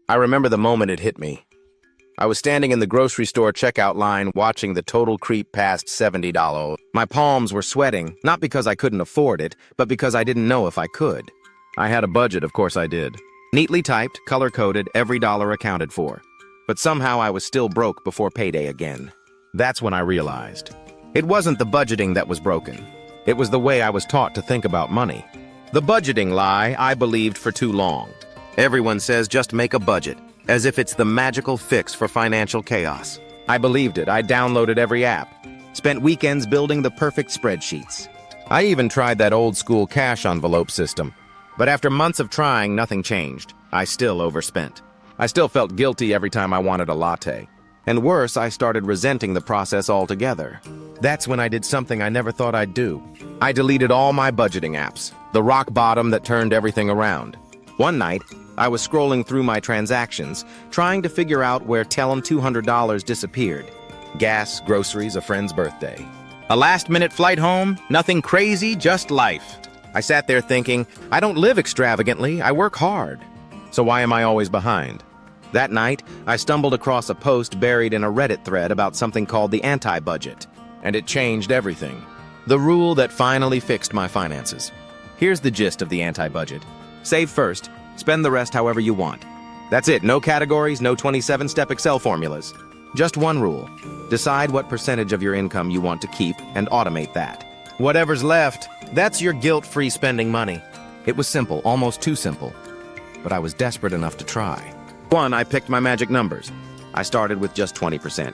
I remember the moment it hit me. I was standing in the grocery store checkout line watching the total creep past $70. My palms were sweating, not because I couldn't afford it, but because I didn't know if I could. I had a budget, of course I did. Neatly typed, color-coded, every dollar accounted for. But somehow I was still broke before payday again. That's when I realized. It wasn't the budgeting that was broken. It was the way I was taught to think about money. The budgeting lie I believed for too long. Everyone says just make a budget, as if it's the magical fix for financial chaos. I believed it. I downloaded every app, spent weekends building the perfect spreadsheets. I even tried that old-school cash envelope system. But after months of trying, nothing changed. I still overspent. I still felt guilty every time I wanted a latte. And worse, I started resenting the process altogether. That's when I did something I never thought I'd do. I deleted all my budgeting apps, the rock bottom that turned everything around. One night, I was scrolling through my transactions, trying to figure out where $200 disappeared. Gas, groceries, a friend's birthday. A last-minute flight home? Nothing crazy, just life. I sat there thinking, I don't live extravagantly, I work hard. So why am I always behind? That night, I stumbled across a post buried in a Reddit thread about something called the anti-budget. And it changed everything. The rule that finally fixed my finances. Here's the gist of the anti-budget. Save first. Spend the rest however you want. That's it, no categories, no 27-step Excel formulas. Just one rule. Decide what percentage of your income you want to keep and automate that. Whatever's left, that's your guilt-free spending money. It was simple, almost too simple. But I was desperate enough to try. One, I picked my magic numbers. I started with just 20%.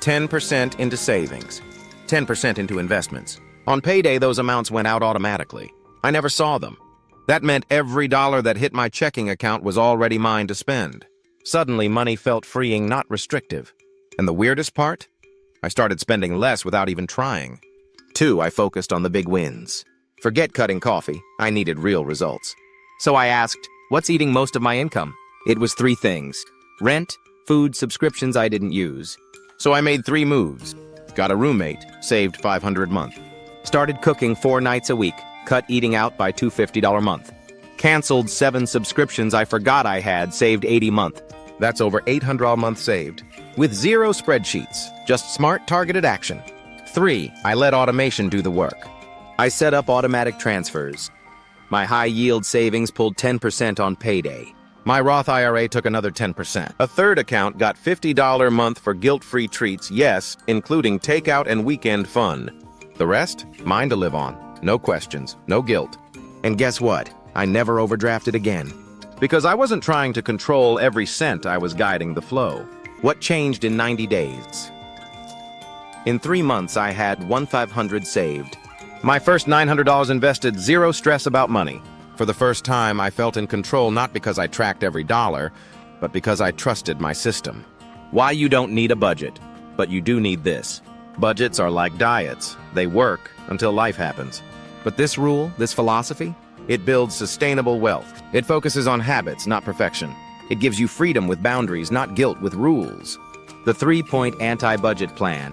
10% into savings. 10% into investments. On payday, those amounts went out automatically. I never saw them. That meant every dollar that hit my checking account was already mine to spend. Suddenly, money felt freeing, not restrictive. And the weirdest part? I started spending less without even trying. Two, I focused on the big wins. Forget cutting coffee. I needed real results. So I asked, what's eating most of my income? It was three things. Rent, food, subscriptions I didn't use. So I made 3 moves. Got a roommate, saved $500 a month. Started cooking 4 nights a week. Cut eating out by $250 a month. Canceled 7 subscriptions I forgot I had, saved $80 a month. That's over $800 a month saved. With 0 spreadsheets, just smart targeted action. 3, I let automation do the work. I set up automatic transfers. My high-yield savings pulled 10% on payday. My Roth IRA took another 10%. A third account got $50 a month for guilt-free treats, yes, including takeout and weekend fun. The rest, mine to live on. No questions, no guilt. And guess what? I never overdrafted again. Because I wasn't trying to control every cent, I was guiding the flow. What changed in 90 days? In 3 months, I had $1,500 saved. My first $900 invested, 0 stress about money. For the first time, I felt in control not because I tracked every dollar, but because I trusted my system. Why you don't need a budget, but you do need this. Budgets are like diets. They work until life happens. But this rule, this philosophy, it builds sustainable wealth. It focuses on habits, not perfection. It gives you freedom with boundaries, not guilt with rules. The 3-point anti-budget plan.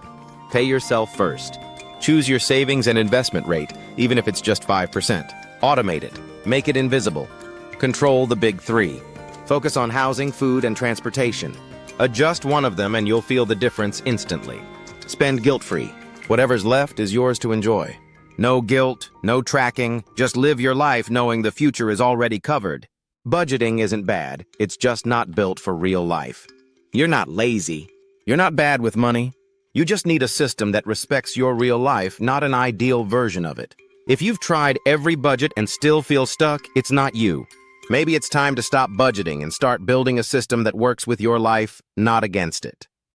Pay yourself first. Choose your savings and investment rate, even if it's just 5%. Automate it. Make it invisible. Control the big 3. Focus on housing, food, and transportation. Adjust one of them and you'll feel the difference instantly. Spend guilt-free. Whatever's left is yours to enjoy. No guilt, no tracking, just live your life knowing the future is already covered. Budgeting isn't bad, it's just not built for real life. You're not lazy. You're not bad with money. You just need a system that respects your real life, not an ideal version of it. If you've tried every budget and still feel stuck, it's not you. Maybe it's time to stop budgeting and start building a system that works with your life, not against it.